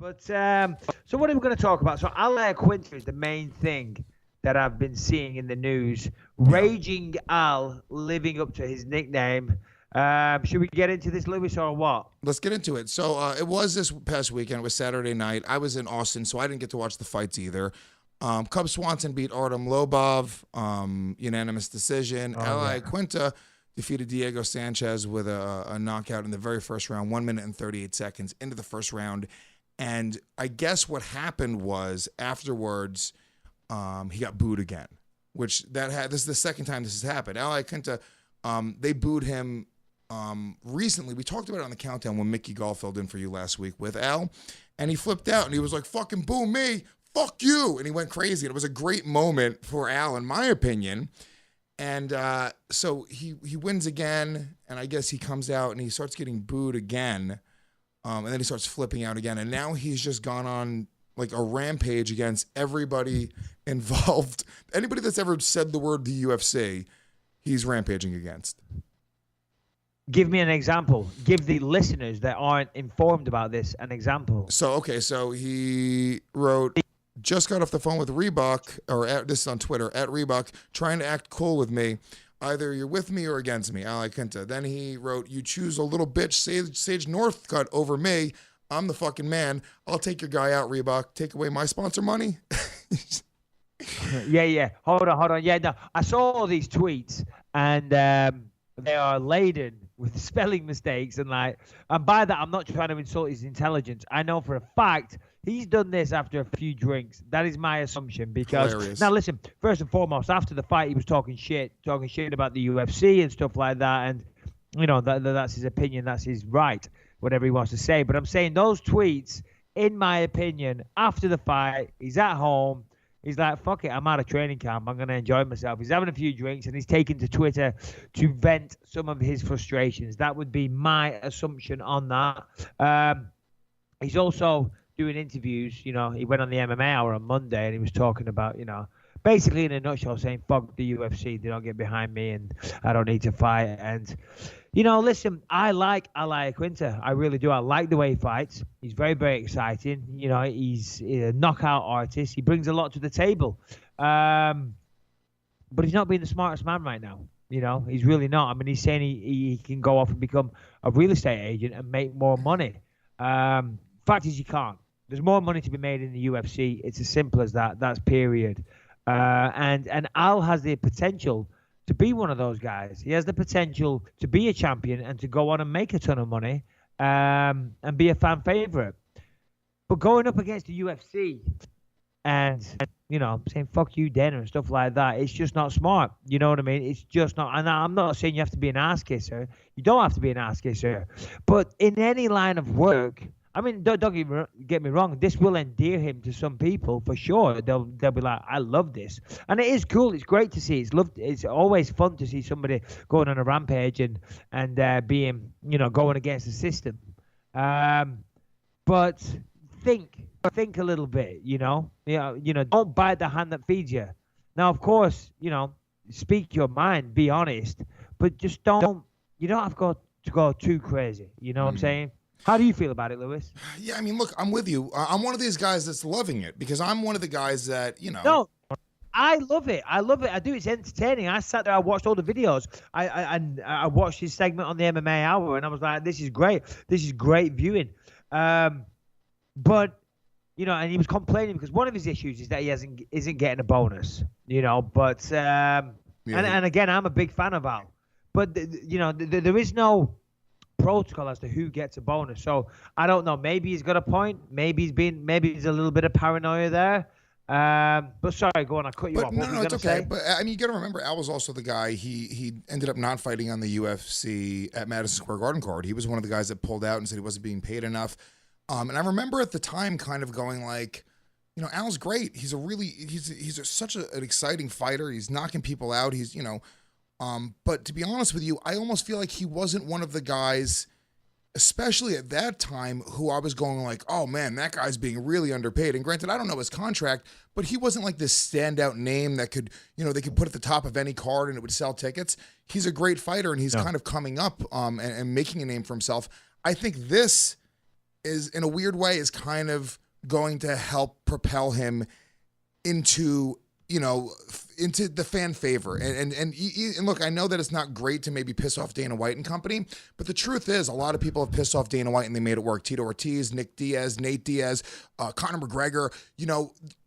But so what are we going to talk about? So Ianquinta is the main thing that I've been seeing in the news. Yeah. Raging Al living up to his nickname. Should we get into this, Lewis, or what? Let's get into it. So it was this past weekend. It was Saturday night. I was in Austin, so I didn't get to watch the fights either. Cub Swanson beat Artem Lobov, unanimous decision. Ianquinta defeated Diego Sanchez with a knockout in the very first round, 1 minute and 38 seconds into the first round. And I guess what happened was afterwards, he got booed again, which this is the second time this has happened. Ianquinta, they booed him recently. We talked about it on the countdown when Mickey Gall filled in for you last week with Al, and he flipped out and he was like, "Fucking boo me, fuck you," and he went crazy. And it was a great moment for Al, in my opinion. And so he wins again, and I guess he comes out and he starts getting booed again, and then he starts flipping out again. And now he's just gone on like a rampage against everybody involved. Anybody that's ever said the word the UFC, he's rampaging against. Give me an example. Give the listeners that aren't informed about this an example. So he wrote, "Just got off the phone with Reebok," this is on Twitter, at Reebok, "trying to act cool with me. Either you're with me or against me, Ianquinta." Then he wrote, "You choose a little bitch Sage Northcutt over me. I'm the fucking man. I'll take your guy out, Reebok. Take away my sponsor money." Yeah. Hold on. Yeah, no. I saw all these tweets, and they are laden with spelling mistakes. And by that, I'm not trying to insult his intelligence. I know for a fact he's done this after a few drinks. That is my assumption. Because Hilarious. Now, listen, first and foremost, after the fight, he was talking shit about the UFC and stuff like that. And, that's his opinion. That's his right, whatever he wants to say. But I'm saying those tweets, in my opinion, after the fight, he's at home. He's like, fuck it, I'm out of training camp. I'm going to enjoy myself. He's having a few drinks, and he's taken to Twitter to vent some of his frustrations. That would be my assumption on that. He's also doing interviews. He went on the MMA Hour on Monday, and he was talking about, basically in a nutshell saying, fuck the UFC. They don't get behind me, and I don't need to fight. And, listen, I like Ianquinta. I really do. I like the way he fights. He's very, very exciting. He's a knockout artist. He brings a lot to the table. But he's not being the smartest man right now. He's really not. I mean, he's saying he can go off and become a real estate agent and make more money. Fact is, you can't. There's more money to be made in the UFC. It's as simple as that. That's period. And Al has the potential to be one of those guys. He has the potential to be a champion and to go on and make a ton of money and be a fan favorite. But going up against the UFC and, saying fuck you, Dana, and stuff like that, it's just not smart. You know what I mean? It's just not. And I'm not saying you have to be an ass kisser. You don't have to be an ass kisser. But in any line of work, I mean, don't get me wrong. This will endear him to some people for sure. They'll be like, I love this, and it is cool. It's great to see. It's always fun to see somebody going on a rampage and being going against the system. But think a little bit. Don't bite the hand that feeds you. Now, of course, speak your mind, be honest, but just don't. You don't have to go too crazy. You know what I'm saying? How do you feel about it, Lewis? Yeah, I mean, look, I'm with you. I'm one of these guys that's loving it because I'm one of the guys that, No, I love it. I do. It's entertaining. I sat there. I watched all the videos. I watched his segment on the MMA Hour, and I was like, this is great. This is great viewing. But, and he was complaining because one of his issues is that he isn't getting a bonus, But, and again, I'm a big fan of Al. But, there is no protocol as to who gets a bonus. So I don't know. Maybe he's got a point. Maybe he's a little bit of paranoia there. But sorry, go on. I cut you off. No, it's okay. Say? But I mean, you got to remember, Al was also the guy. He ended up not fighting on the UFC at Madison Square Garden card. He was one of the guys that pulled out and said he wasn't being paid enough. And I remember at the time kind of going like, Al's great. He's such an exciting fighter. He's knocking people out. He's but to be honest with you, I almost feel like he wasn't one of the guys, especially at that time, who I was going like, oh man, that guy's being really underpaid. And granted, I don't know his contract, but he wasn't like this standout name that could, they could put at the top of any card and it would sell tickets. He's a great fighter and he's kind of coming up and making a name for himself. I think this is in a weird way is kind of going to help propel him into, into the fan favor. And look, I know that it's not great to maybe piss off Dana White and company, but the truth is a lot of people have pissed off Dana White and they made it work. Tito Ortiz, Nick Diaz, Nate Diaz, Conor McGregor.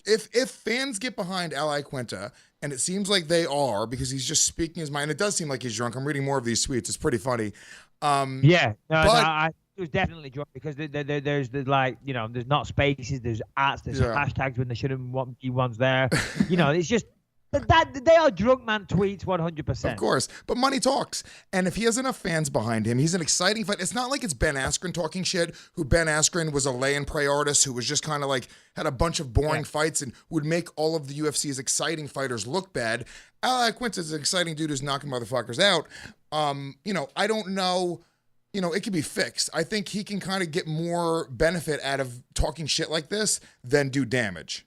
If fans get behind Ianquinta, and it seems like they are because he's just speaking his mind. It does seem like he's drunk. I'm reading more of these tweets. It's pretty funny. I was definitely drunk because there's there's not spaces, there's arts, there's hashtags when there shouldn't be ones there. It's just that they are drunk man tweets 100%. Of course, but money talks, and if he has enough fans behind him, he's an exciting fight. It's not like it's Ben Askren talking shit. Who Ben Askren was a lay and pray artist who was just kind of like had a bunch of boring fights and would make all of the UFC's exciting fighters look bad. Ianquinta is an exciting dude who's knocking motherfuckers out. I don't know. It can be fixed. I think he can kind of get more benefit out of talking shit like this than do damage.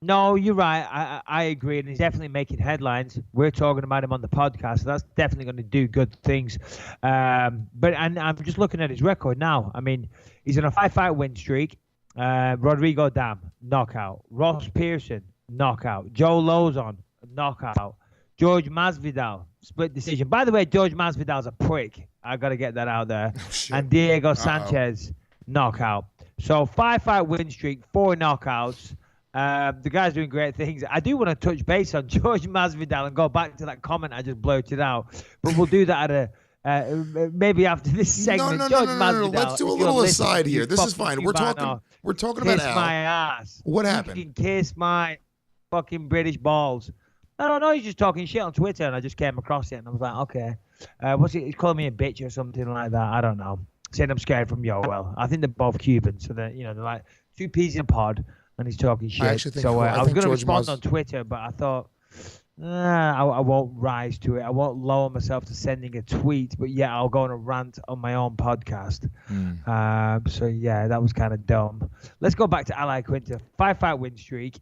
No, you're right. I agree, and he's definitely making headlines. We're talking about him on the podcast, so that's definitely going to do good things. But I'm just looking at his record now. I mean, he's on a 5-fight win streak. Rodrigo Dam, knockout. Ross Pearson, knockout. Joe Lozon, knockout. George Masvidal, split decision. By the way, George Masvidal's a prick. I got to get that out there. Oh, and Diego Sanchez, knockout. So 5-fight win streak, 4 knockouts. The guy's doing great things. I do want to touch base on George Masvidal and go back to that comment I just blurted out, but we'll do that at maybe after this segment. No. Let's do a little aside here. This is fine. We're talking about Al. My ass. What happened? You can kiss my fucking British balls. I don't know. He's just talking shit on Twitter, and I just came across it, and I was like, okay, he's calling me a bitch or something like that. I don't know. Saying I'm scared from Yoel. I think they're both Cuban, so they're like two peas in a pod. And he's talking shit. I was going to respond on Twitter, but I thought, I won't rise to it. I won't lower myself to sending a tweet, but yeah, I'll go on a rant on my own podcast. That was kind of dumb. Let's go back to Ianquinta. 5-fight win streak.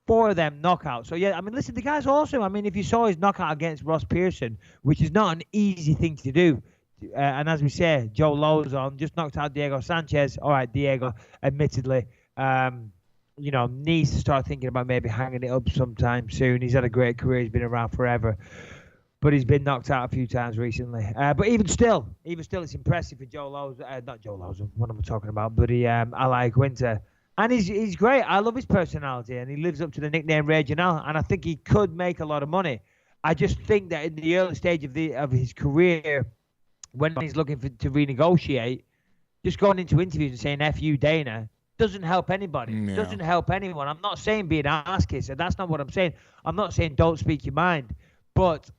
4 of them knockouts. So yeah, I mean, listen, the guy's awesome. I mean, if you saw his knockout against Ross Pearson, which is not an easy thing to do, and as we say, Joe Lozon just knocked out Diego Sanchez. All right, Diego, admittedly, needs to start thinking about maybe hanging it up sometime soon. He's had a great career. He's been around forever. But he's been knocked out a few times recently. But even still, it's impressive for Joe Lozon. Not Joe Lozon, what am I talking about? But Ianquinta. And he's great. I love his personality. And he lives up to the nickname Regional. And I think he could make a lot of money. I just think that in the early stage of his career, when he's looking to renegotiate, just going into interviews and saying F you, Dana, doesn't help anybody. Yeah. Doesn't help anyone. I'm not saying be an ass kisser. That's not what I'm saying. I'm not saying don't speak your mind. But,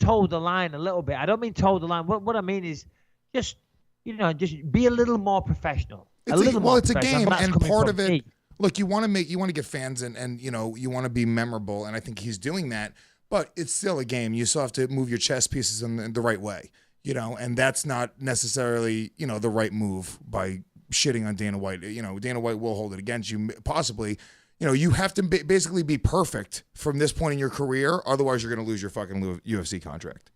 toe the line a little bit. I don't mean toe the line. What I mean is just be a little more professional. It's a game, and part of it, look, you want to get fans and you want to be memorable, and I think he's doing that, but it's still a game. You still have to move your chess pieces in the right way, and that's not necessarily, the right move by shitting on Dana White. Dana White will hold it against you, possibly. You have to basically be perfect from this point in your career, otherwise you're going to lose your fucking UFC contract.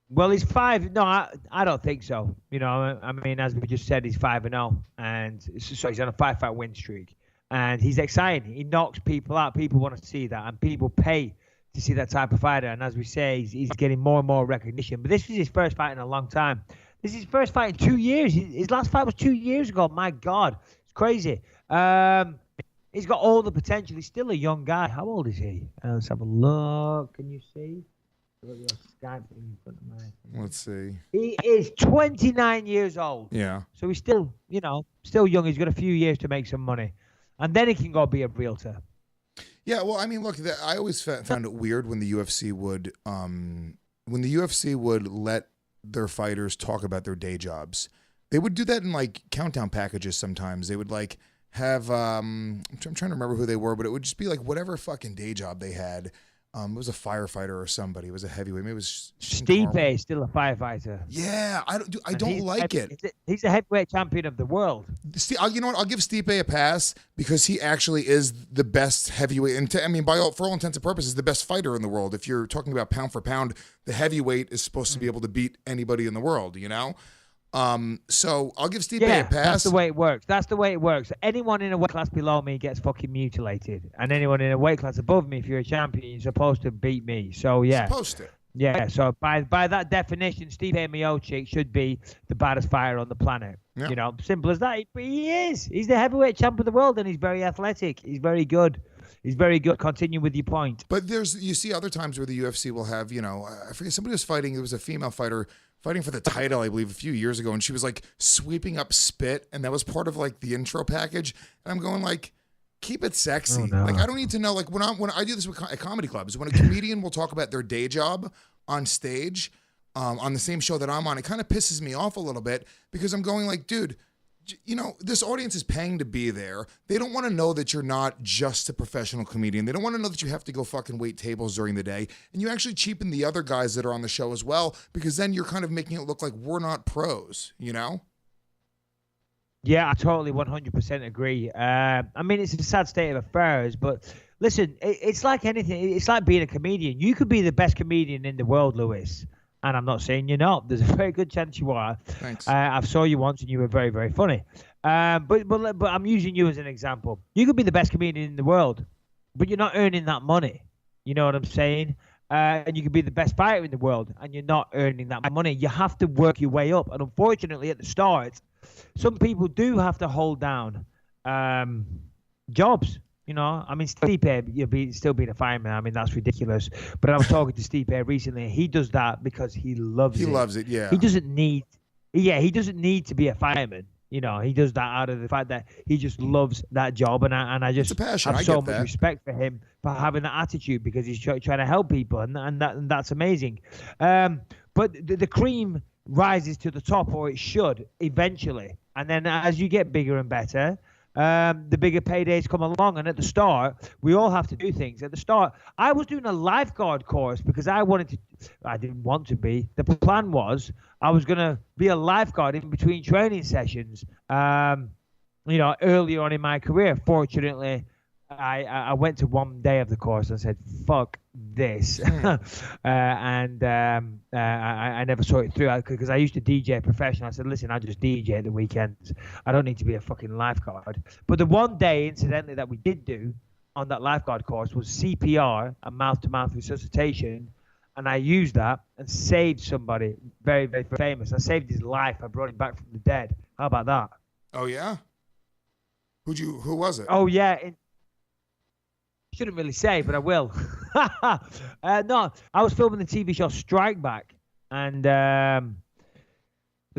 Well, he's 5. No, I don't think so. I mean, as we just said, he's 5-0, and so he's on a 5-fight win streak, and he's exciting. He knocks people out. People want to see that, and people pay to see that type of fighter. And as we say, he's getting more and more recognition. But this was his first fight in a long time. This is his first fight in 2 years. His last fight was 2 years ago. My God, it's crazy. He's got all the potential. He's still a young guy. How old is he? Let's have a look. Can you see? Let's see. He is 29 years old. Yeah. So he's still, still young. He's got a few years to make some money, and then he can go be a realtor. Yeah. Well, I mean, look, I always found it weird when the UFC would let their fighters talk about their day jobs. They would do that in like countdown packages. Sometimes they would like have. I'm trying to remember who they were, but it would just be like whatever fucking day job they had. It was a firefighter or somebody. It was a heavyweight. Maybe it was Stipe, still a firefighter. Yeah, I don't like it. He's a heavyweight champion of the world. You know what? I'll give Stipe a pass because he actually is the best heavyweight. And for all intents and purposes, the best fighter in the world. If you're talking about pound for pound, the heavyweight is supposed to be able to beat anybody in the world. So I'll give Stipe a pass. That's the way it works. That's the way it works. Anyone in a weight class below me gets fucking mutilated, and anyone in a weight class above me, if you're a champion, you're supposed to beat me. So yeah, supposed to. Yeah. So by that definition, Stipe Miocic should be the baddest fighter on the planet. Yeah. You know, simple as that. But he is. He's the heavyweight champ of the world, and he's very athletic. He's very good. He's very good. Continue with your point. But you see other times where the UFC will have, I forget, somebody was fighting. There was a female fighter fighting for the title, I believe, a few years ago, and she was like sweeping up spit, and that was part of like the intro package. And I'm going like, keep it sexy. Oh, no. Like I don't need to know. Like when I do this at comedy clubs, when a comedian will talk about their day job on stage, on the same show that I'm on, it kind of pisses me off a little bit because I'm going like, dude, this audience is paying to be there. They don't want to know that you're not just a professional comedian. They don't want to know that you have to go fucking wait tables during the day. And you actually cheapen the other guys that are on the show as well, because then you're kind of making it look like we're not pros, Yeah, I totally 100% agree. I mean, it's a sad state of affairs, but listen, it's like anything. It's like being a comedian. You could be the best comedian in the world, Lewis. And I'm not saying you're not. There's a very good chance you are. Thanks. I saw you once and you were very, very funny. But I'm using you as an example. You could be the best comedian in the world, but you're not earning that money. You know what I'm saying? And you could be the best fighter in the world and you're not earning that money. You have to work your way up. And unfortunately, at the start, some people do have to hold down jobs. I mean, Stipe, still being a fireman. I mean, that's ridiculous. But I was talking to Stipe recently. He does that because he loves it. He loves it, yeah. He doesn't need to be a fireman. He does that out of the fact that he just loves that job. And I just it's a passion. have so much respect for him for having that attitude because he's trying to help people. And that's amazing. But the cream rises to the top, or it should eventually. And then as you get bigger and better, the bigger paydays come along. And at the start, we all have to do things. At the start, I was doing a lifeguard course because I didn't want to be. The plan was I was going to be a lifeguard in between training sessions, earlier on in my career. Fortunately, I went to one day of the course and said, fuck this. I never saw it through because I used to DJ professional. I said, listen, I just DJ at the weekends. I don't need to be a fucking lifeguard. But the one day, incidentally, that we did do on that lifeguard course was CPR and mouth-to-mouth resuscitation. And I used that and saved somebody very, very famous. I saved his life. I brought him back from the dead. How about that? Oh, yeah? Who was it? Oh, yeah. Shouldn't really say, but I will. No, I was filming the TV show Strike Back, and the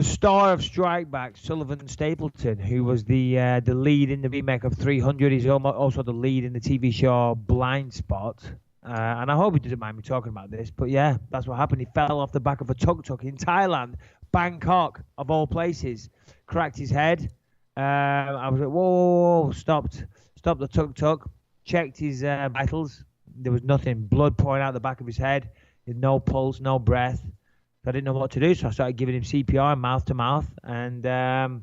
star of Strike Back, Sullivan Stapleton, who was the lead in the remake of 300, he's also the lead in the TV show Blind Spot. And I hope he doesn't mind me talking about this, but yeah, that's what happened. He fell off the back of a tuk-tuk in Thailand, Bangkok, of all places, cracked his head. I was like, whoa, stopped the tuk-tuk. Checked his vitals. There was nothing. Blood pouring out the back of his head. No pulse, no breath. So I didn't know what to do. So I started giving him CPR, mouth to mouth. And there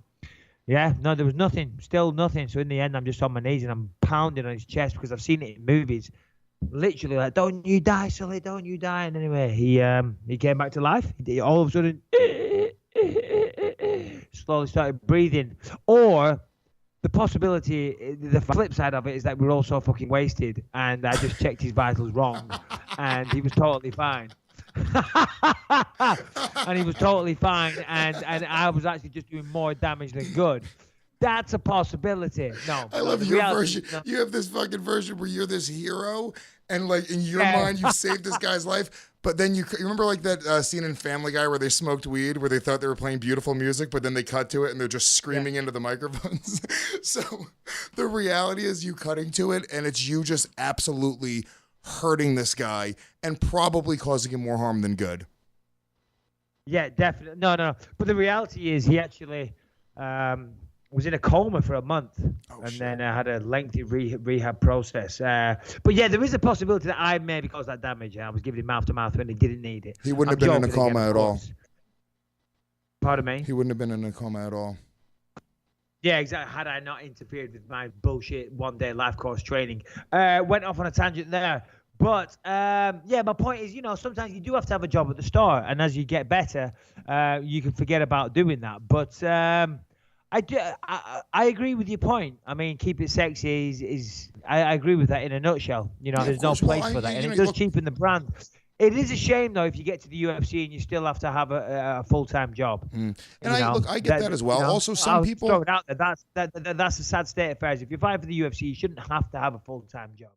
was nothing. Still nothing. So in the end, I'm just on my knees and I'm pounding on his chest because I've seen it in movies. Literally like, don't you die, Sully, don't you die. And anyway, he came back to life. All of a sudden, slowly started breathing. Or the possibility, the flip side of it is that we're all so fucking wasted and I just checked his vitals wrong and he was totally fine. And he was totally fine and I was actually just doing more damage than good. That's a possibility. No. I love your version. No. You have this fucking version where you're this hero and like in your mind you saved this guy's life. But then you remember like that scene in Family Guy where they smoked weed, where they thought they were playing beautiful music, but then they cut to it and they're just screaming into the microphones. So the reality is you cutting to it and it's you just absolutely hurting this guy and probably causing him more harm than good. Yeah, definitely. No. But the reality is he actually was in a coma for a month then had a lengthy rehab process. But yeah, there is a possibility that I maybe caused that damage. I was giving him mouth to mouth when he didn't need it. He wouldn't have been in a coma at all. Pardon me? He wouldn't have been in a coma at all. Yeah, exactly. Had I not interfered with my bullshit one-day life course training. Went off on a tangent there. But yeah, my point is, sometimes you do have to have a job at the start, and as you get better, you can forget about doing that. But I agree with your point. I mean, keep it sexy is I agree with that in a nutshell. There's no place for that, and it does cheapen the brand. It is a shame though if you get to the UFC and you still have to have a full-time job. And I get that as well. Also, some people throw it out there. That's a sad state of affairs. If you're fighting for the UFC, you shouldn't have to have a full-time job.